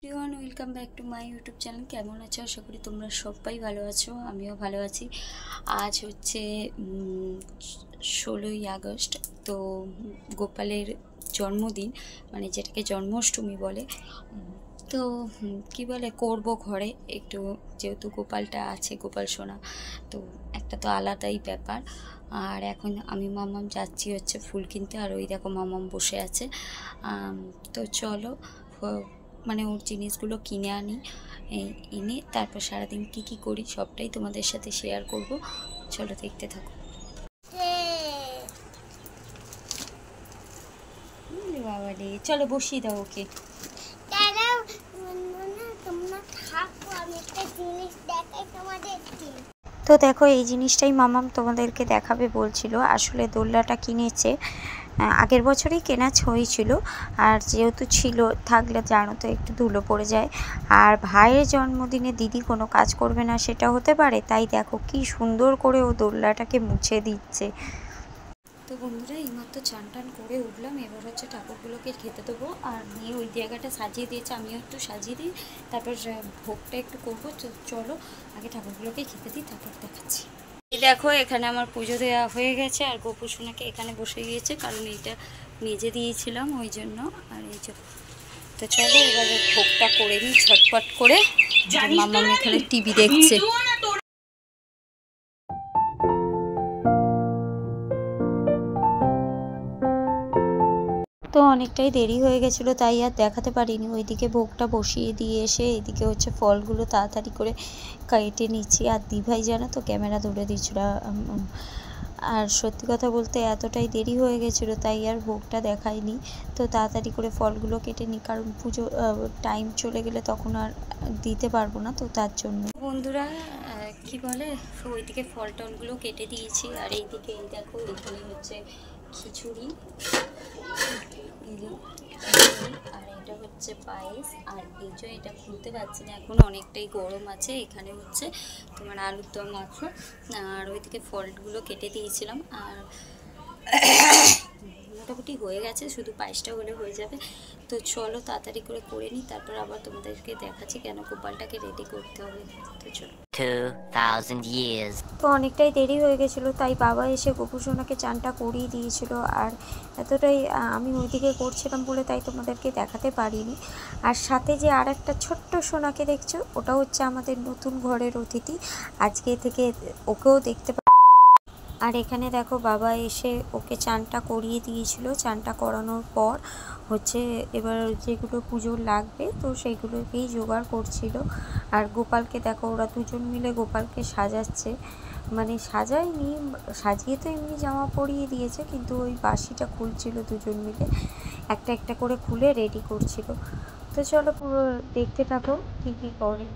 Everyone, welcome back to my YouTube channel. কেমন আছো? আশা করি তোমরা সবাই ভালো আছো, আমিও ভালো আছি। আজ হচ্ছে 16ই আগস্ট। তো গোপালের জন্মদিন, মানে যেটাকে জন্মাষ্টমী বলে। তো কি বলে করব ঘরে একটু, যেহেতু গোপালটা আছে, গোপাল সোনা, তো একটা তো আলাদাই ব্যাপার। আর এখন আমি মামাম যাচ্ছি হচ্ছে ফুল কিনতে, আর ওই দেখো মামাম বসে আছে। তো চলো মানে ওর জিনিসগুলো কিনে আনি, এনে তারপর সারাদিন কি কি করি সবটাই তোমাদের সাথে শেয়ার করব। চলো দেখতে থাকো। বাবা রে, চলো বসিয়ে দাও ওকে। তো দেখো, এই জিনিসটাই মামাম তোমাদেরকে দেখাবে বলছিল। আসলে দোলনাটা কিনেছে, আগের বছরই কেনা হয়েছিল। আর যেহেতু ছিল, থাকলে জানো তো একটু ধুলো পড়ে যায়। আর ভাইয়ের জন্মদিনে দিদি কোনো কাজ করবে না সেটা হতে পারে, তাই দেখো কি সুন্দর করে ও দোলনাটাকে মুছে দিচ্ছে। তো বন্ধুরা, এইমাত্র চান টান করে উঠলাম, এবার হচ্ছে ঠাকুরগুলোকে খেতে দেবো। আর নিয়ে ওই জায়গাটা সাজিয়ে দিয়েছে, আমিও একটু সাজিয়ে দিই, তারপর ভোগটা একটু করবো। চলো আগে ঠাকুরগুলোকে খেতে দিই, তারপর দেখাচ্ছি। এই দেখো, এখানে আমার পুজো দেওয়া হয়ে গেছে, আর গোপু সোনাকে এখানে বসে গিয়েছে, কারণ এইটা মেজে দিয়েছিলাম ওই জন্য। আর এই যে, তো চলো এবারে ভোগটা করে দিই ঝটপট করে। মামা এখানে টিভি দেখছে। তো অনেকটাই দেরি হয়ে গেছিলো, তাই আর দেখাতে পারিনি। ওইদিকে ভোগটা বসিয়ে দিয়ে এসে এদিকে হচ্ছে ফলগুলো তাড়াতাড়ি করে কেটে নিচ্ছি। আর দিভাই জানো তো ক্যামেরা ধরে দিচ্ছিল। আর সত্যি কথা বলতে এতটাই দেরি হয়ে গেছিলো, তাই আর ভোগটা দেখাইনি। তো তাড়াতাড়ি করে ফলগুলো কেটে নিই, কারণ পুজো টাইম চলে গেলে তখন আর দিতে পারবো না, তো তার জন্য। বন্ধুরা, কি বলে, ওইদিকে ফল টলগুলো কেটে দিয়েছি। আর এইদিকে এই দেখো, এখানে হচ্ছে খিচুড়ি, আর এটা হচ্ছে পায়েস। আর এই যে এটা খুলতে পারছি না এখন, অনেকটাই গরম আছে। এখানে হচ্ছে তোমার আলুর দম মাখো। আর ওইদিকে ফলগুলো কেটে দিয়েছিলাম। আর মোটামুটি হয়ে গেছে, শুধু পায়েসটা হলে হয়ে যাবে। তো চলো তাড়াতাড়ি করে নিই, তারপর আবার তোমাদেরকে দেখাচ্ছি কেন গোপালটাকে রেডি করতে হবে। তো চলো। 2000 years। তো অনেকটাই দেরি হয়ে গেছিলো, তাই বাবা এসে গোপু সোনাকে চানটা করিয়ে দিয়েছিল। আর এতটাই আমি ওইদিকে করছিলাম বলে তাই তোমাদেরকে দেখাতে পারিনি। আর সাথে যে আর একটা ছোট্ট সোনাকে দেখছো, ওটা হচ্ছে আমাদের নতুন ঘরের অতিথি। আজকে থেকে ওকেও দেখতে। আর এখানে দেখো, বাবা এসে ওকে চানটা করিয়ে দিয়েছিল। চানটা করানোর পর হচ্ছে এবার যেগুলো পুজোর লাগবে, তো সেইগুলোকেই জোগাড় করছিল। আর গোপালকে দেখো, ওরা দুজন মিলে গোপালকে সাজাচ্ছে। মানে সাজায়নি, সাজিয়ে তো এমনি জামা পরিয়ে দিয়েছে, কিন্তু ওই বাঁশিটা খুলছিল দুজন মিলে, একটা একটা করে খুলে রেডি করছিল। তো চলো পুরো দেখতে থাকো কী কী করে।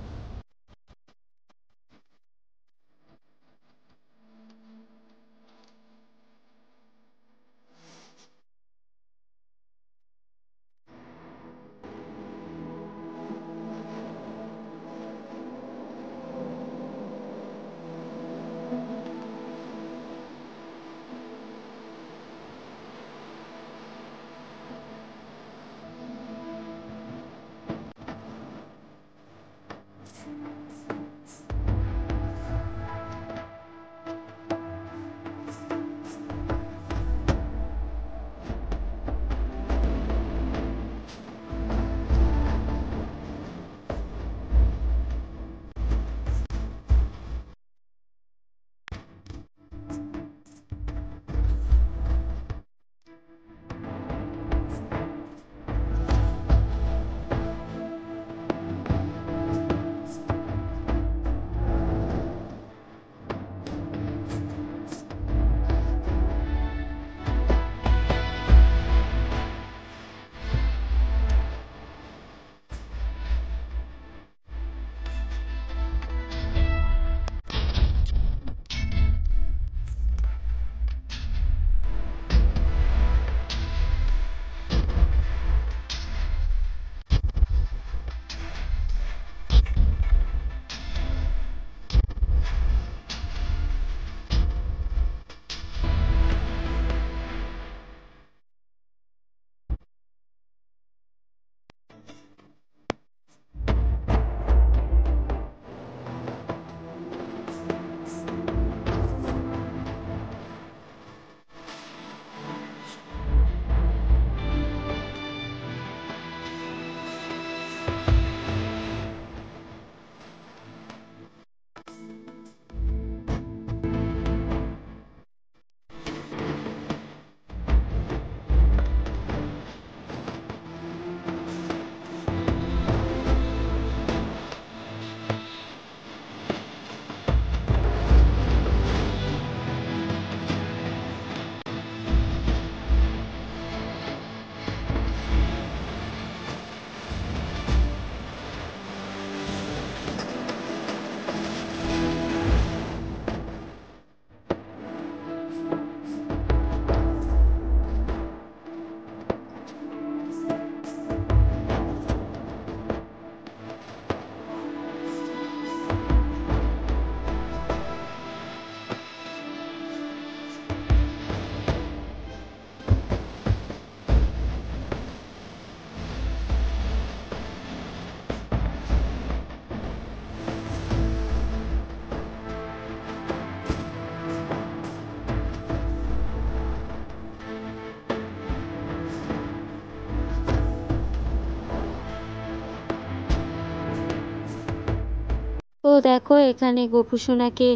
দেখো এখানে গোপুসোনাকে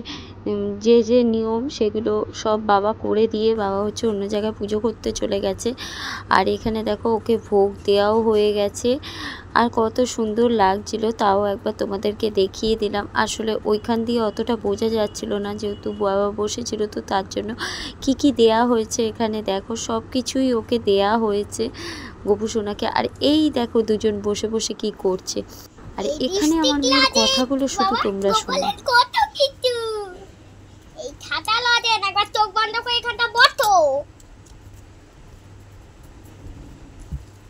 যে যে নিয়ম সেগুলো সব বাবা করে দিয়ে বাবা হচ্ছে অন্য জায়গায় পুজো করতে চলে গেছে। আর এখানে দেখো ওকে ভোগ দেওয়াও হয়ে গেছে। আর কত সুন্দর লাগছিল, তাও একবার তোমাদেরকে দেখিয়ে দিলাম। আসলে ওইখান দিয়ে অতটা বোঝা যাচ্ছিল না, যেহেতু বাবা বসেছিল, তো তার জন্য কি দেয়া হয়েছে এখানে দেখো সব কিছুই ওকে দেয়া হয়েছে গোপুসোনাকে। আর এই দেখো দুজন বসে বসে কি করছে। আর এখানে আমার মেয়ের কথাগুলো শুধু তোমরা শোনো। এই খাতা লজেন একবার চোখ বন্ধ করে এখানটা বসো।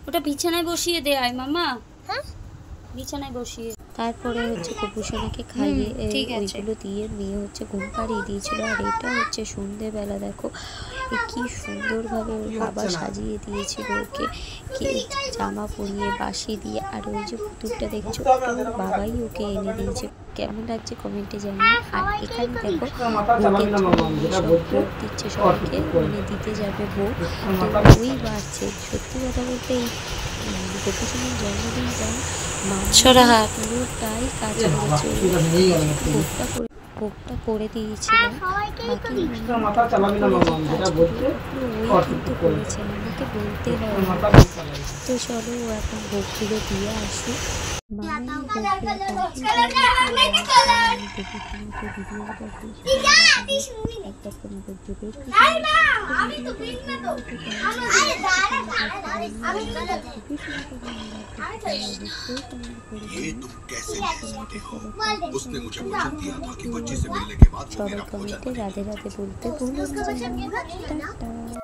ওটা বিছানায় বসিয়ে দে আয় মামা। হ্যাঁ বিছানায় বসিয়ে। তারপরে হচ্ছে গোপুসোনাকে খাইয়ে ওইগুলো দিয়ে মেয়ে হচ্ছে ঘুম পাড়িয়ে দিয়েছিল। আর এটা হচ্ছে সন্ধ্যেবেলা দেখো কি সুন্দরভাবে ওর বাবা সাজিয়ে দিয়েছিল ওকে, জামা পরিয়ে বাসি দিয়ে। আর ওই যে পুতুলটা দেখছো ওর বাবাই ওকে এনে দিয়েছে। কেমন লাগছে কমেন্টে জানিও। আর এখানে দেখো ভোগের সব ভোগ দিচ্ছে সবাইকে, মানে দিতে যাবে ভোগ, তো ওই বাড়ছে। সত্যি কথা বলতে এই গোপুসোনার জন্মদিনটা পুরোটাই কাজ করেছে, ভোগটা করে দিয়েছিলাম। বাকি ওই কিন্তু করেছেন, আমাকে বলতে হয়। তো চলো ও এখন ভোগগুলো দিয়ে আসুক। সবাই কমেন্টে রাধে রাধে বলতে ভুলো না।